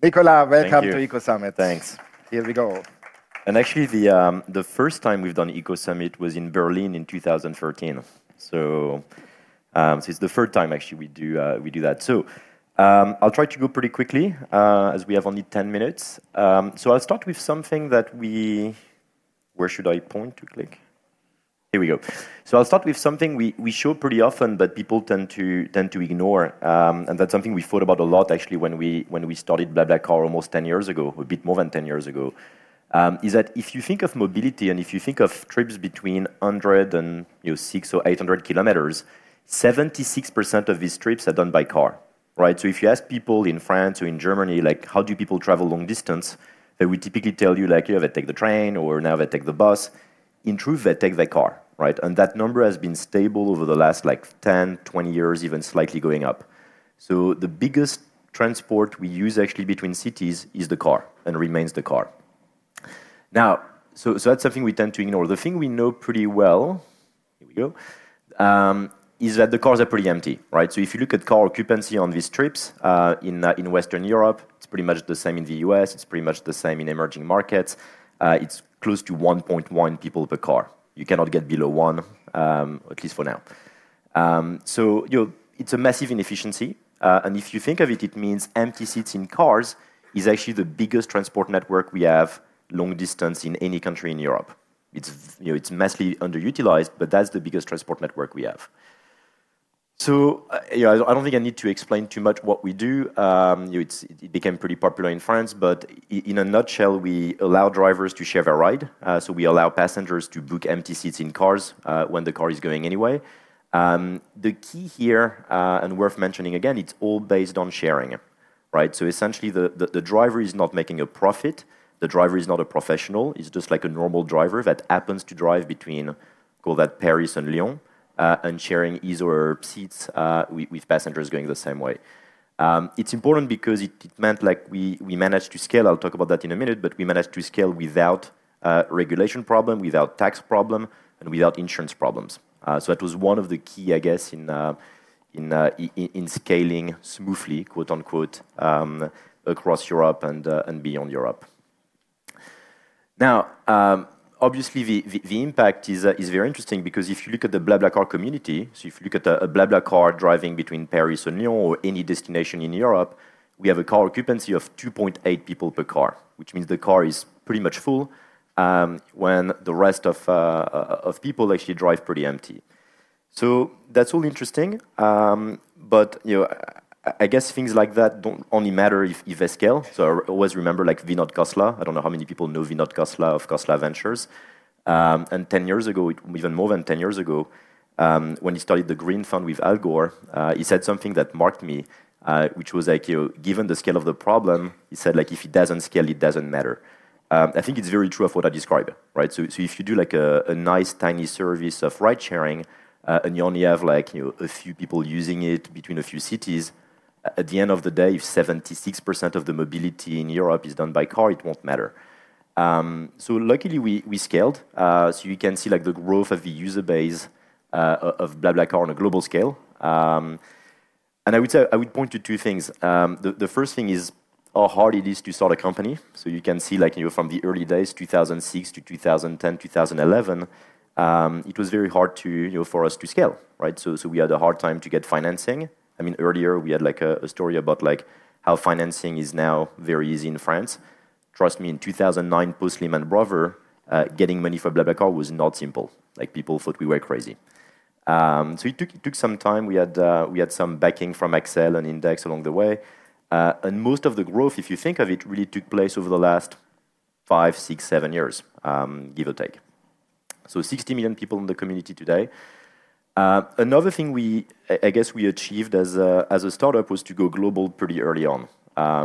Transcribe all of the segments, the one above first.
Nicolas, welcome to Ecosummit. Thanks. Here we go. And actually, the first time we've done Ecosummit was in Berlin in 2013. So it's the third time actually we do that. So I'll try to go pretty quickly as we have only 10 minutes. So I'll start with something that where should I point to click? Here we go. So I'll start with something we show pretty often, but people tend to ignore, and that's something we thought about a lot actually when we started BlaBlaCar almost 10 years ago, a bit more than 10 years ago. Is that if you think of mobility and if you think of trips between 100 and 600 or 800 kilometers, 76% of these trips are done by car, right? So if you ask people in France or in Germany, like how do people travel long distance, they would typically tell you like, they take the train or now they take the bus. In truth, they take their car, right? And that number has been stable over the last like 10, 20 years, even slightly going up. So the biggest transport we use actually between cities is the car and remains the car. Now, so that's something we tend to ignore. The thing we know pretty well, here we go, is that the cars are pretty empty, right? So if you look at car occupancy on these trips in Western Europe, it's pretty much the same in the US, it's pretty much the same in emerging markets. It's close to 1.1 people per car. You cannot get below 1, at least for now. So it's a massive inefficiency. And if you think of it, it means empty seats in cars is actually the biggest transport network we have long distance in any country in Europe. It's massively underutilized, but that's the biggest transport network we have. So I don't think I need to explain too much what we do. It became pretty popular in France, but in a nutshell, we allow drivers to share their ride. So we allow passengers to book empty seats in cars when the car is going anyway. The key here, and worth mentioning again, it's all based on sharing, right? So essentially, the driver is not making a profit. The driver is not a professional. It's just like a normal driver that happens to drive between, call that Paris and Lyon, and sharing his or her seats with passengers going the same way. It's important because it meant like we managed to scale. I'll talk about that in a minute, but we managed to scale without regulation problem, without tax problem, and without insurance problems. So that was one of the key, I guess, in scaling smoothly, quote unquote, across Europe and beyond Europe. Now, obviously, the impact is very interesting because if you look at the BlaBlaCar community, so if you look at a BlaBlaCar driving between Paris and Lyon or any destination in Europe, we have a car occupancy of 2.8 people per car, which means the car is pretty much full when the rest of people actually drive pretty empty. So that's all interesting, but I guess things like that don't only matter if they scale. So I always remember like Vinod Khosla. I don't know how many people know Vinod Khosla of Khosla Ventures. And 10 years ago, even more than 10 years ago, when he started the Green Fund with Al Gore, he said something that marked me, which was like, given the scale of the problem, he said like, if it doesn't scale, it doesn't matter. I think it's very true of what I described, right? So if you do like a nice tiny service of ride sharing, and you only have like a few people using it between a few cities, at the end of the day, if 76% of the mobility in Europe is done by car, it won't matter. So luckily, we scaled. So you can see like the growth of the user base of BlaBlaCar on a global scale. And I would point to two things. The first thing is how hard it is to start a company. So you can see like from the early days, 2006 to 2010, 2011, it was very hard to for us to scale, right? So we had a hard time to get financing. I mean, earlier we had like a story about like how financing is now very easy in France. Trust me, in 2009, post Lehman Brothers, getting money for BlaBlaCar was not simple. Like people thought we were crazy. So it took some time. We had some backing from Axel and Index along the way, and most of the growth, if you think of it, really took place over the last 5, 6, 7 years, give or take. So 60 million people in the community today. Another thing I guess we achieved as a startup was to go global pretty early on,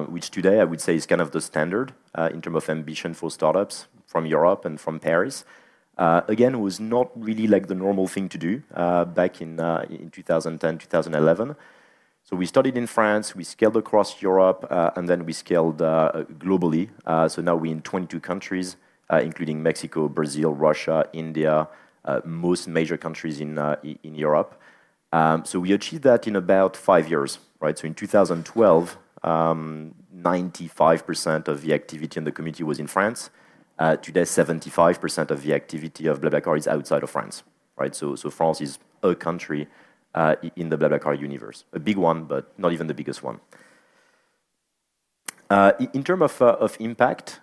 which today I would say is kind of the standard in terms of ambition for startups from Europe and from Paris. Again, it was not really like the normal thing to do back in 2010, 2011. So we started in France, we scaled across Europe, and then we scaled globally. So now we're in 22 countries, including Mexico, Brazil, Russia, India, most major countries in Europe. So we achieved that in about 5 years, right? So in 2012, 9 95% of the activity in the community was in France. Today, 75% of the activity of BlaBlaCar is outside of France, right? So France is a country in the BlaBlaCar universe. A big one, but not even the biggest one. In terms of impact,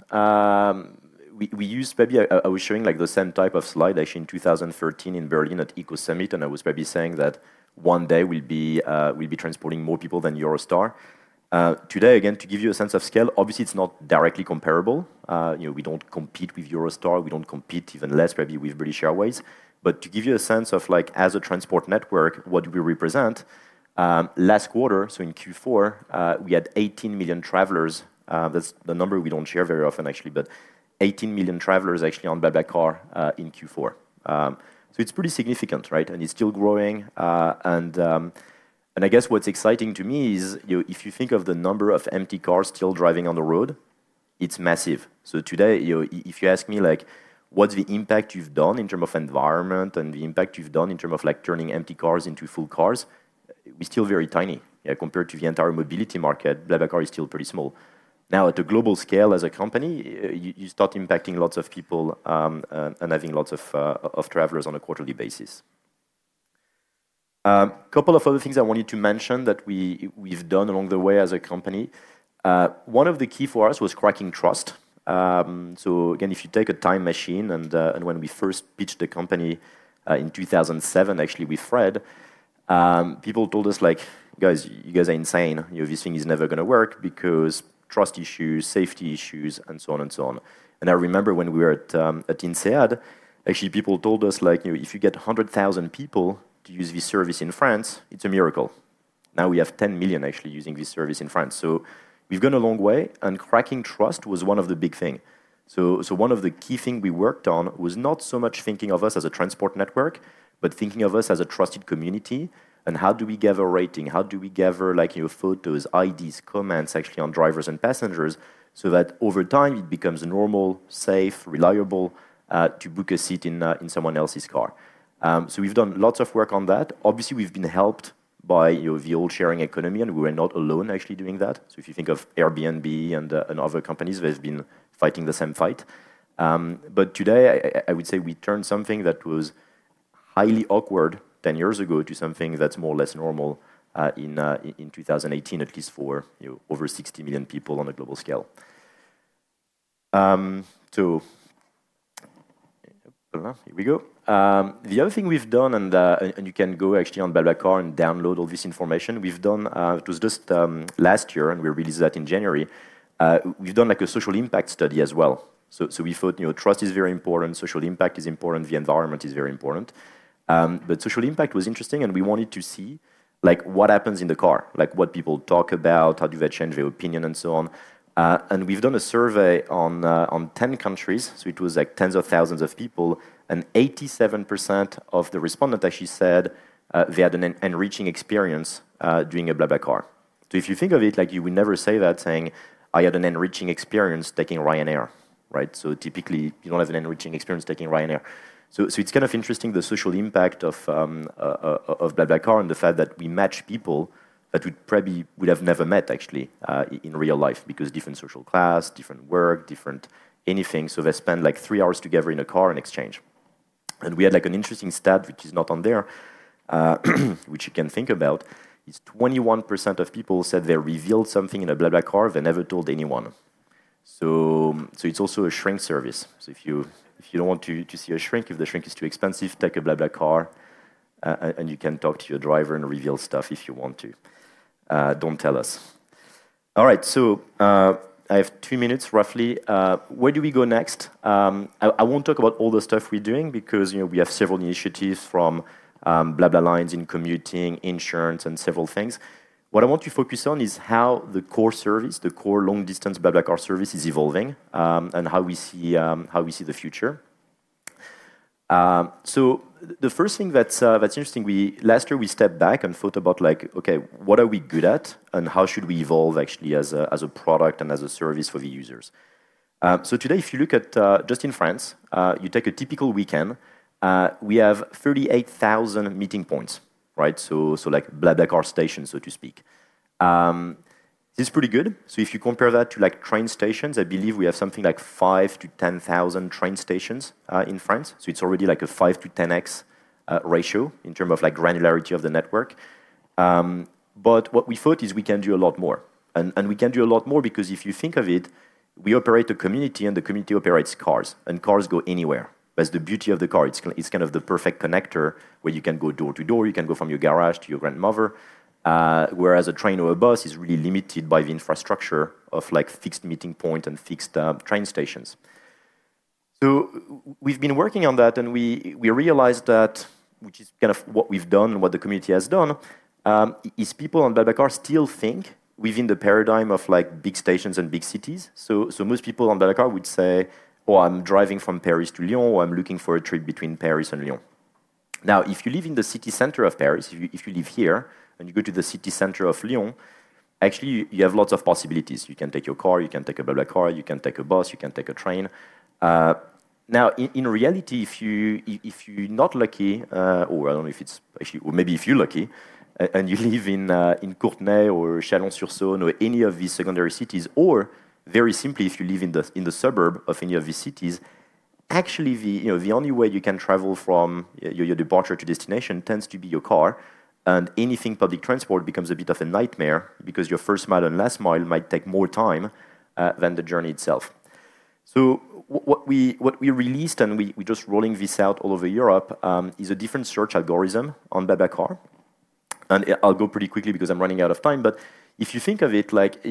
we used maybe, I was showing like the same type of slide actually in 2013 in Berlin at Ecosummit, and I was maybe saying that one day we'll be transporting more people than Eurostar. Today, again, to give you a sense of scale, obviously it's not directly comparable. We don't compete with Eurostar, we don't compete even less maybe with British Airways. But to give you a sense of like, as a transport network, what we represent, last quarter, so in Q4, we had 18 million travelers. That's the number we don't share very often actually, but 18 million travelers actually on BlaBlaCar in Q4. So it's pretty significant, right? And it's still growing. And I guess what's exciting to me is, if you think of the number of empty cars still driving on the road, it's massive. So today, if you ask me, like, what's the impact you've done in terms of environment and the impact you've done in terms of like turning empty cars into full cars, we're still very tiny. Compared to the entire mobility market, BlaBlaCar is still pretty small. Now, at a global scale as a company, you start impacting lots of people and having lots of travelers on a quarterly basis. Couple of other things I wanted to mention that we've done along the way as a company. One of the key for us was cracking trust. So again, if you take a time machine, and when we first pitched the company in 2007, actually with Fred, people told us like, guys, you guys are insane. This thing is never going to work because trust issues, safety issues, and so on and so on. And I remember when we were at INSEAD, actually people told us like, if you get 100,000 people to use this service in France, it's a miracle. Now we have 10 million actually using this service in France. So we've gone a long way, and cracking trust was one of the big things. So one of the key things we worked on was not so much thinking of us as a transport network, but thinking of us as a trusted community. And how do we gather rating? How do we gather like photos, IDs, comments actually on drivers and passengers, so that over time it becomes normal, safe, reliable to book a seat in someone else's car. So we've done lots of work on that. Obviously, we've been helped by the old sharing economy, and we were not alone actually doing that. So if you think of Airbnb and other companies, they've been fighting the same fight. But today, I would say we turned something that was highly awkward 10 years ago to something that's more or less normal in 2018, at least for over 60 million people on a global scale. So here we go. The other thing we've done, and you can go actually on BlaBlaCar and download all this information, we've done, it was just last year, and we released that in January, we've done like a social impact study as well. So we thought, trust is very important, social impact is important, the environment is very important. But social impact was interesting, and we wanted to see like what happens in the car, like what people talk about, how do they change their opinion, and so on. And we've done a survey on 10 countries, so it was like tens of thousands of people, and 87% of the respondents actually said they had an enriching experience doing a BlaBlaCar. So if you think of it, like you would never say that saying, I had an enriching experience taking Ryanair, right? So typically, you don't have an enriching experience taking Ryanair. So it's kind of interesting, the social impact of BlaBlaCar and the fact that we match people that would have never met actually in real life, because different social class, different work, different anything. So they spend like 3 hours together in a car and exchange. And we had like an interesting stat, which is not on there, which you can think about, is 21% of people said they revealed something in a BlaBlaCar they never told anyone. So it's also a shrink service. So if you don't want to see a shrink, if the shrink is too expensive, take a BlaBlaCar and you can talk to your driver and reveal stuff if you want to. Don't tell us. All right, so I have 2 minutes roughly. Where do we go next? I won't talk about all the stuff we're doing because we have several initiatives from BlaBlaLines in commuting, insurance, and several things. What I want to focus on is how the core service, the core long-distance BlaBlaCar service, is evolving and how we see the future. So the first thing that's interesting, last year we stepped back and thought about like, okay, what are we good at and how should we evolve actually as a product and as a service for the users? So today, if you look at just in France, you take a typical weekend, we have 38,000 meeting points, right? So like BlaBlaCar stations, so to speak. This is pretty good. So if you compare that to like train stations, I believe we have something like 5 to 10,000 train stations in France. So it's already like a 5 to 10x ratio in terms of like granularity of the network. But what we thought is we can do a lot more. And we can do a lot more because if you think of it, we operate a community and the community operates cars. And cars go anywhere. That's the beauty of the car. It's kind of the perfect connector where you can go door to door. You can go from your garage to your grandmother. Whereas a train or a bus is really limited by the infrastructure of like fixed meeting point and fixed train stations. So we've been working on that, and we realized that, which is kind of what we've done and what the community has done, is people on BlaBlaCar still think within the paradigm of like big stations and big cities. So most people on BlaBlaCar would say, oh, I'm driving from Paris to Lyon, or I'm looking for a trip between Paris and Lyon. Now, if you live in the city center of Paris, if you live here, and you go to the city center of Lyon, actually you have lots of possibilities. You can take your car, you can take a BlaBlaCar, you can take a bus, you can take a train. Now, in reality, if you're not lucky, or I don't know if it's actually, or maybe if you're lucky, and you live in Courtenay or Chalon-sur-Saône or any of these secondary cities, or very simply, if you live in the suburb of any of these cities, actually the only way you can travel from your departure to destination tends to be your car. And anything public transport becomes a bit of a nightmare because your first mile and last mile might take more time than the journey itself. So what we released, and we just rolling this out all over Europe, is a different search algorithm on BlaBlaCar. And I'll go pretty quickly because I'm running out of time. But if you think of it, like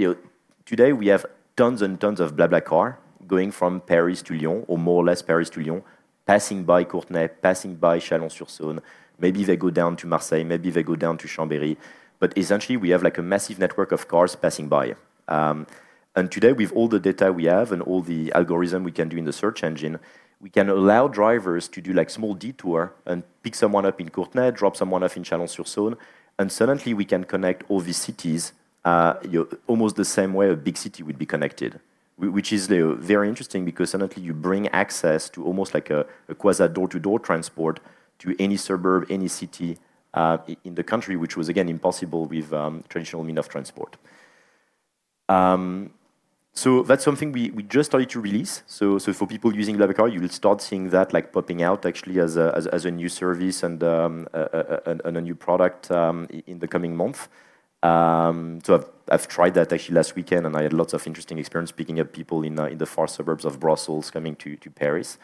today we have tons and tons of BlaBlaCar going from Paris to Lyon, or more or less Paris to Lyon, passing by Courtenay, passing by Chalon-sur-Saône. Maybe they go down to Marseille, maybe they go down to Chambéry. But essentially, we have like a massive network of cars passing by. And today, with all the data we have and all the algorithm we can do in the search engine, we can allow drivers to do like small detour and pick someone up in Courtenay, drop someone off in Chalon-sur-Saône, and suddenly we can connect all these cities almost the same way a big city would be connected, which is very interesting because suddenly you bring access to almost like a quasi door-to-door transport to any suburb, any city in the country, which was, again, impossible with traditional means of transport. So that's something we just started to release. So for people using BlaBlaCar, you will start seeing that like popping out actually as a new service and a new product in the coming month. So I've tried that actually last weekend, and I had lots of interesting experience picking up people in the far suburbs of Brussels coming to Paris.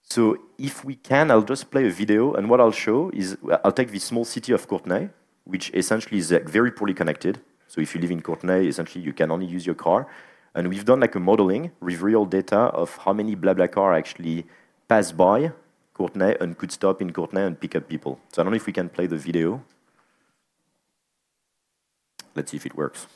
So if we can, I'll just play a video, and what I'll show is I'll take the small city of Courtenay, which essentially is very poorly connected. So if you live in Courtenay, essentially you can only use your car. And we've done like a modeling with real data of how many BlaBlaCar actually pass by Courtenay and could stop in Courtenay and pick up people. So I don't know if we can play the video. Let's see if it works.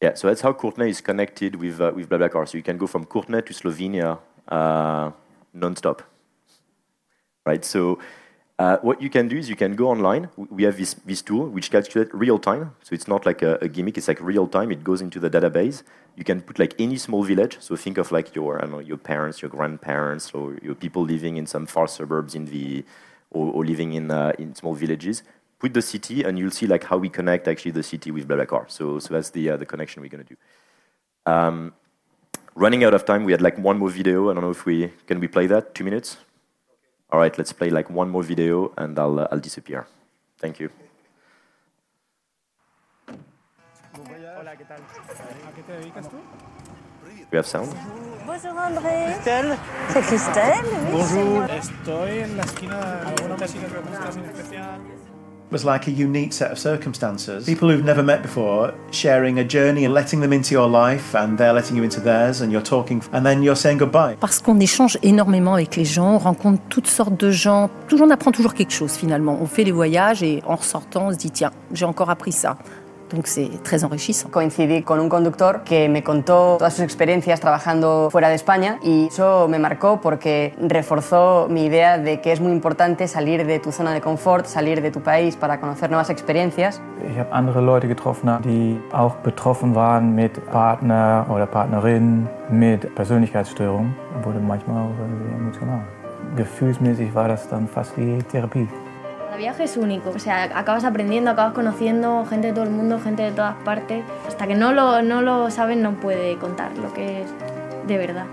Yeah, so that's how Courtenay is connected with BlaBlaCar. So you can go from Courtenay to Slovenia non-stop, right? So what you can do is you can go online. We have this tool which calculates real time. So it's not like a gimmick. It's like real time. It goes into the database. You can put like any small village. So think of like your parents, your grandparents, or your people living in some far suburbs or living in small villages. Put the city, and you'll see like how we connect actually the city with BlaBlaCar. So that's the connection we're going to do. Running out of time, we had like one more video. I don't know if can we play that? 2 minutes? All right, let's play like one more video, and I'll disappear. Thank you. Hola, ¿qué tal? ¿A qué te dedicas tú? We have sound. Bonjour André. Christelle. C'est Christelle, oui. Bonjour. Estoy en la esquina de alguna música que buscas en especial. Was like a unique set of circumstances. People who've never met before sharing a journey and letting them into your life, and they're letting you into theirs, and you're talking, and then you're saying goodbye. Parce qu'on échange énormément avec les gens, on rencontre toutes sortes de gens. On apprend toujours quelque chose finalement. On fait les voyages et en ressortant, on se dit tiens, j'ai encore appris ça. Donc c'est très enrichissant. Coincidí con un conductor que me contó todas sus experiencias trabajando fuera de España y eso me marcó porque reforzó mi idea de que es muy importante salir de tu zona de confort, salir de tu país para conocer nuevas experiencias. Ich habe andere Leute getroffen, die auch betroffen waren mit Partner oder Partnerin mit Persönlichkeitsstörungen. Da wurde manchmal auch sehr emotional. Gefühlsmäßig war das dann fast wie Therapie. Cada viaje es único, o sea, acabas aprendiendo, acabas conociendo gente de todo el mundo, gente de todas partes. Hasta que no lo sabes no puede contar lo que es de verdad.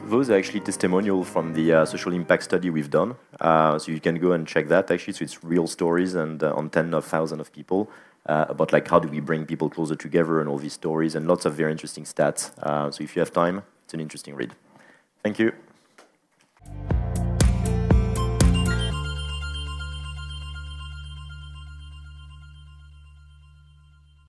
Those are actually testimonial from the social impact study we've done. So you can go and check that actually. So it's real stories and on 10,000 of people about like how do we bring people closer together and all these stories and lots of very interesting stats. So if you have time, it's an interesting read. Thank you.